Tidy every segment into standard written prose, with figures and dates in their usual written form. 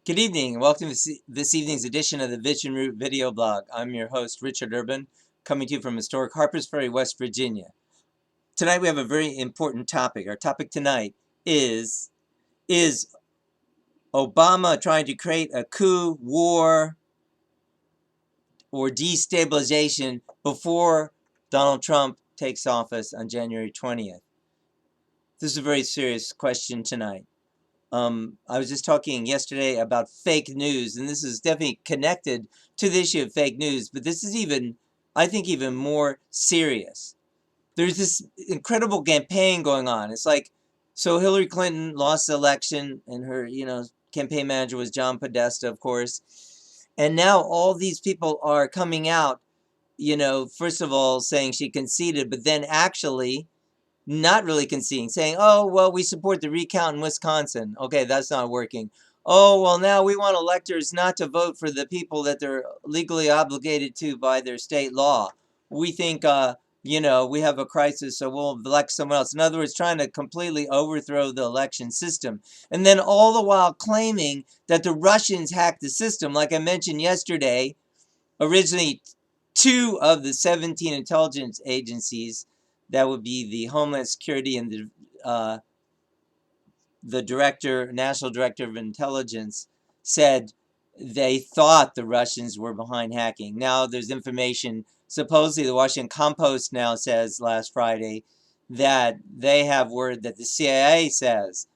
Good evening, and welcome to this evening's edition of the Vision Root video blog. I'm your host, Richard Urban, coming to you from historic Harpers Ferry, West Virginia. Tonight we have a very important topic. Our topic tonight is Obama trying to create a coup, war, or destabilization before Donald Trump takes office on January 20th? This is a very serious question tonight. I was just talking yesterday about fake news, and this is definitely connected to the issue of fake news, but this is I think, even more serious. There's this incredible campaign going on. It's like, so Hillary Clinton lost the election, and her, campaign manager was John Podesta, of course. And now all these people are coming out, first of all saying she conceded, but then actually not really conceding, saying, oh, well, we support the recount in Wisconsin. Okay, that's not working. Oh, well, now we want electors not to vote for the people that they're legally obligated to by their state law. We think, we have a crisis, so we'll elect someone else. In other words, trying to completely overthrow the election system. And then all the while claiming that the Russians hacked the system. Like I mentioned yesterday, originally 2 of the 17 intelligence agencies, that would be the Homeland Security and the National Director of Intelligence, said they thought the Russians were behind hacking. Now there's information, supposedly the Washington Compost now says last Friday, that they have word that the CIA says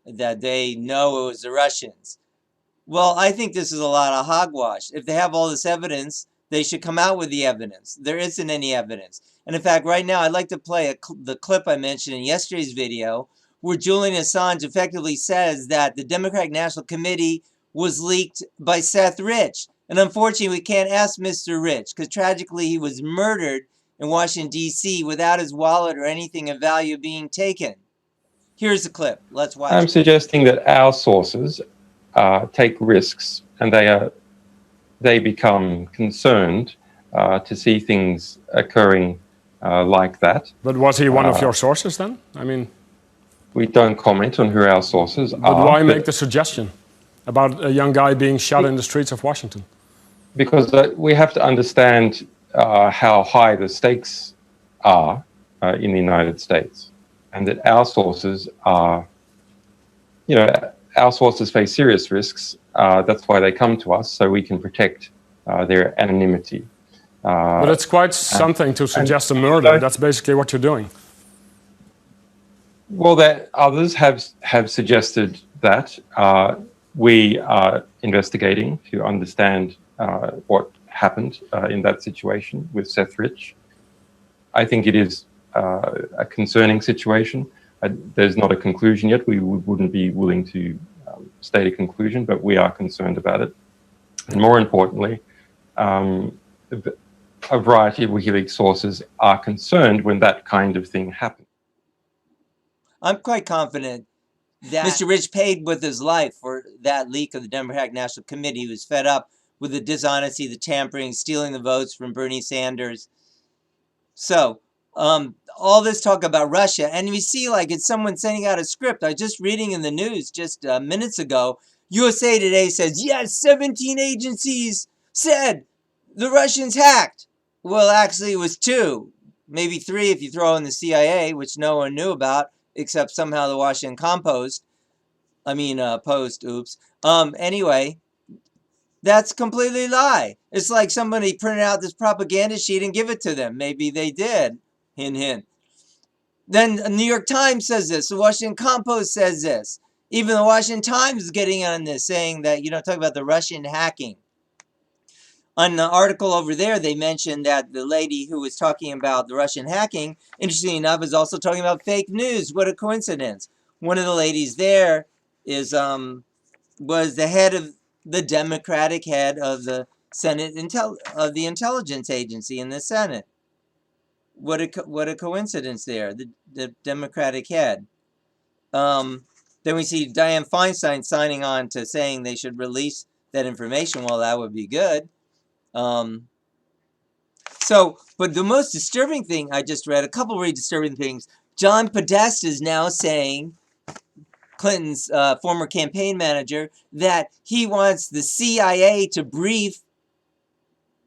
that they know it was the Russians. Well, I think this is a lot of hogwash. If they have all this evidence, they should come out with the evidence. There isn't any evidence. And in fact, right now, I'd like to play the clip I mentioned in yesterday's video, where Julian Assange effectively says that the Democratic National Committee was leaked by Seth Rich. And unfortunately, we can't ask Mr. Rich, because tragically he was murdered in Washington, D.C. without his wallet or anything of value being taken. Here's the clip. Let's watch I'm it. suggesting that our sources take risks, and they become concerned to see things occurring like that. But was he one of your sources then? I mean, we don't comment on who our sources are. But why make the suggestion about a young guy being shot in the streets of Washington? Because we have to understand how high the stakes are in the United States, and that our sources are, our sources face serious risks. That's why they come to us, so we can protect their anonymity. But it's quite something to suggest a murder. That's basically what you're doing. Well, that others have suggested that. We are investigating to understand what happened in that situation with Seth Rich. I think it is a concerning situation. There's not a conclusion yet. We wouldn't be willing to state a conclusion, but we are concerned about it. And more importantly, a variety of WikiLeaks sources are concerned when that kind of thing happens. I'm quite confident that Mr. Rich paid with his life for that leak of the Democratic National Committee. He was fed up with the dishonesty, the tampering, stealing the votes from Bernie Sanders. So, all this talk about Russia, and we see like it's someone sending out a script. I was just reading in the news just minutes ago, USA Today says, yes, 17 agencies said the Russians hacked. Well, actually it was 2, maybe 3 if you throw in the CIA, which no one knew about, except somehow the Washington Post, oops. Anyway, that's completely lie. It's like somebody printed out this propaganda sheet and give it to them. Maybe they did. Hint, hint. Then the New York Times says this. The Washington Post says this. Even the Washington Times is getting on this, saying that, talk about the Russian hacking. On the article over there, they mentioned that the lady who was talking about the Russian hacking, interestingly enough, is also talking about fake news. What a coincidence. One of the ladies there was the head of the Democratic head of the Senate of the intelligence agency in the Senate. What a coincidence there. The Democratic head. Then we see Dianne Feinstein signing on to saying they should release that information. Well, that would be good. But the most disturbing thing I just read, a couple really disturbing things. John Podesta is now Clinton's former campaign manager, that he wants the CIA to brief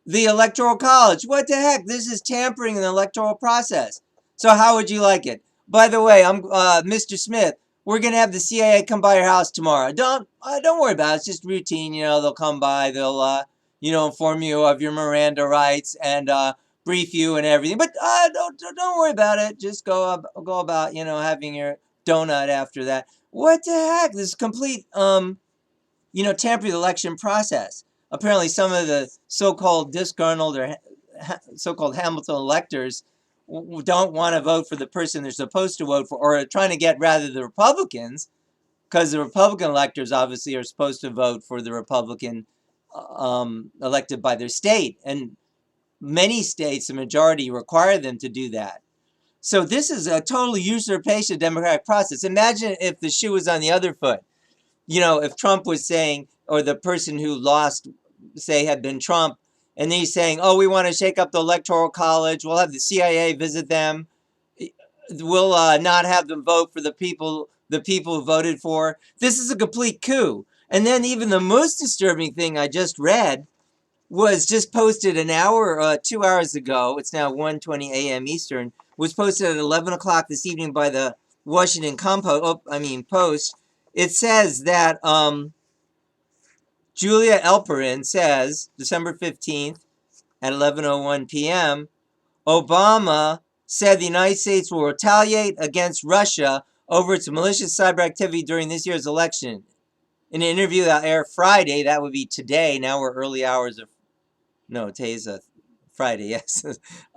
the Electoral College. What the heck? This is tampering in the electoral process. So how would you like it? By the way, I'm Mr. Smith. We're gonna have the CIA come by your house tomorrow. Don't worry about it. It's just routine. You know, they'll come by. They'll inform you of your Miranda rights and brief you and everything. But don't worry about it. Just go about having your donut after that. What the heck? This is complete tampering the election process. Apparently, some of the so-called disgruntled or so-called Hamilton electors don't want to vote for the person they're supposed to vote for, or are trying to get rather the Republicans, because the Republican electors obviously are supposed to vote for the Republican elected by their state, and many states, the majority, require them to do that. So this is a total usurpation of the democratic process. Imagine if the shoe was on the other foot. If Trump was saying, or the person who lost, say, had been Trump, and he's saying, oh, we want to shake up the Electoral College, we'll have the CIA visit them, we'll not have them vote for the people who voted for. This is a complete coup. And then even the most disturbing thing I just read was just posted an hour, 2 hours ago. It's now 1:20 a.m. Eastern. Was posted at 11 o'clock this evening by the Washington Post. It says that Julia Elperin says, December 15th at 11:01 p.m., Obama said the United States will retaliate against Russia over its malicious cyber activity during this year's election. In an interview that will air Friday, that would be today. Now we're early hours of, no, today's a Friday, yes.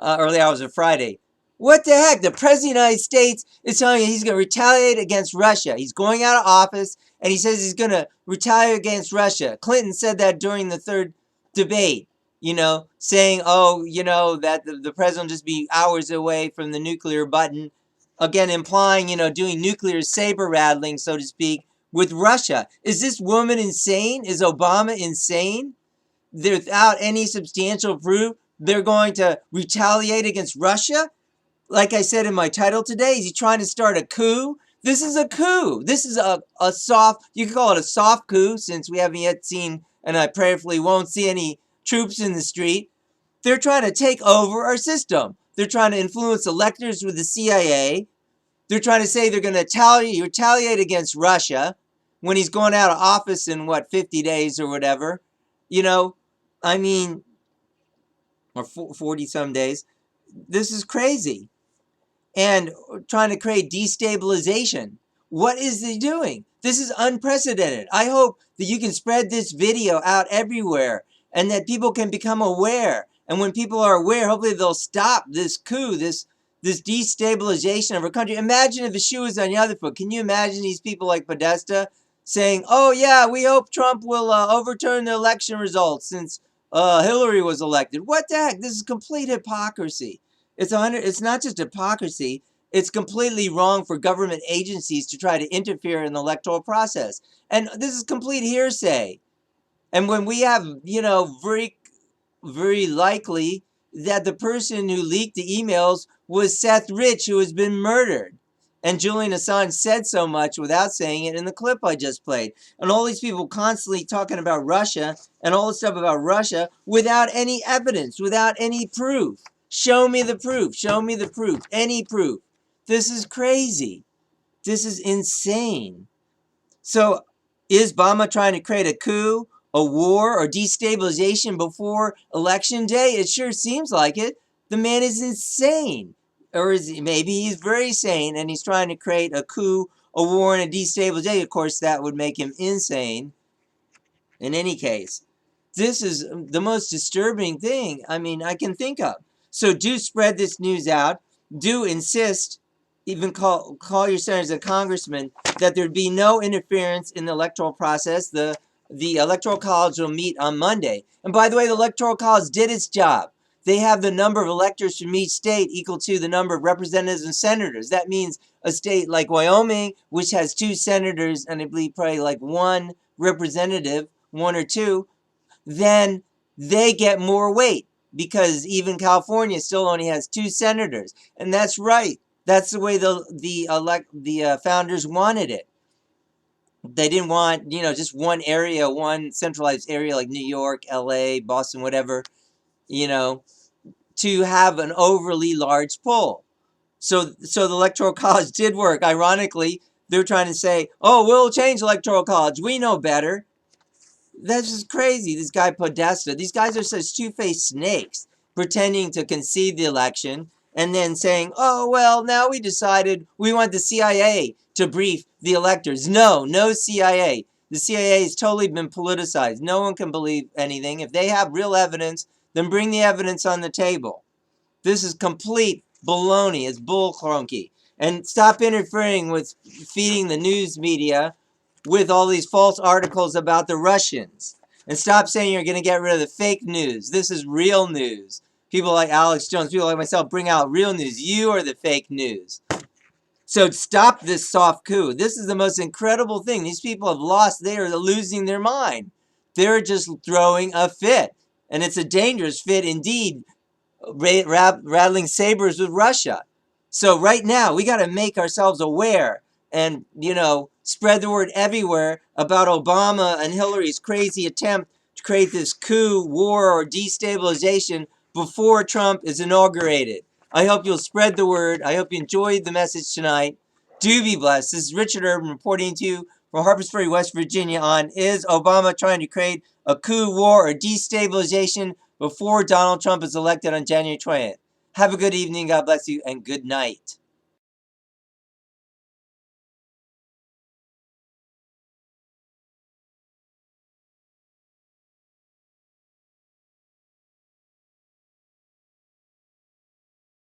Early hours of Friday. What the heck? The President of the United States is telling you he's going to retaliate against Russia. He's going out of office, and he says he's going to retaliate against Russia. Clinton said that during the third debate, saying, that the president will just be hours away from the nuclear button. Again, implying, doing nuclear saber rattling, so to speak, with Russia. Is this woman insane? Is Obama insane? Without any substantial proof, they're going to retaliate against Russia? Like I said in my title today, is he trying to start a coup? This is a coup. This is a soft, you could call it a soft coup, since we haven't yet seen, and I prayerfully won't see any troops in the street. They're trying to take over our system. They're trying to influence electors with the CIA. They're trying to say they're going to retaliate against Russia when he's going out of office in, 50 days or whatever. Or 40 some days. This is crazy. And trying to create destabilization. What is he doing? This is unprecedented. I hope that you can spread this video out everywhere and that people can become aware. And when people are aware, hopefully they'll stop this coup, this destabilization of our country. Imagine if the shoe was on the other foot. Can you imagine these people like Podesta saying, oh yeah, we hope Trump will overturn the election results since Hillary was elected? What the heck? This is complete hypocrisy. It's not just hypocrisy. It's completely wrong for government agencies to try to interfere in the electoral process. And this is complete hearsay. And when we have, very, very likely that the person who leaked the emails was Seth Rich, who has been murdered. And Julian Assange said so much without saying it in the clip I just played. And all these people constantly talking about Russia and all this stuff about Russia without any evidence, without any proof. Show me the proof. Show me the proof. Any proof. This is crazy. This is insane. So is Obama trying to create a coup, a war, or destabilization before election day? It sure seems like it. The man is insane. Or maybe he's very sane and he's trying to create a coup, a war, and a destabilization. Of course, that would make him insane in any case. This is the most disturbing thing I can think of. So do spread this news out. Do insist, even call your senators and congressmen, that there'd be no interference in the electoral process. The Electoral College will meet on Monday. And by the way, the Electoral College did its job. They have the number of electors from each state equal to the number of representatives and senators. That means a state like Wyoming, which has 2 senators and I believe probably like 1 representative, 1 or 2, then they get more weight because even California still only has 2 senators. And that's right. That's the way the founders wanted it. They didn't want, just one area, one centralized area like New York, LA, Boston, whatever, to have an overly large poll. So the Electoral College did work. Ironically, they're trying to say, oh, we'll change Electoral College. We know better. That's just crazy. This guy Podesta. These guys are such two-faced snakes, pretending to concede the election and then saying, oh, well, now we decided we want the CIA to brief the electors. No CIA. The CIA has totally been politicized. No one can believe anything. If they have real evidence, then bring the evidence on the table. This is complete baloney. It's bull cronky. And stop interfering with feeding the news media with all these false articles about the Russians. And stop saying you're going to get rid of the fake news. This is real news. People like Alex Jones, people like myself, bring out real news. You are the fake news. So stop this soft coup. This is the most incredible thing. These people have lost. They are losing their mind. They're just throwing a fit. And it's a dangerous fit indeed, rattling sabers with Russia. So right now, we got to make ourselves aware and, spread the word everywhere about Obama and Hillary's crazy attempt to create this coup, war, or destabilization before Trump is inaugurated. I hope you'll spread the word. I hope you enjoyed the message tonight. Do be blessed. This is Richard Urban reporting to you from Harpers Ferry, West Virginia on Is Obama Trying to Create a Coup, War, or Destabilization before Donald Trump is elected on January 20th. Have a good evening. God bless you and good night.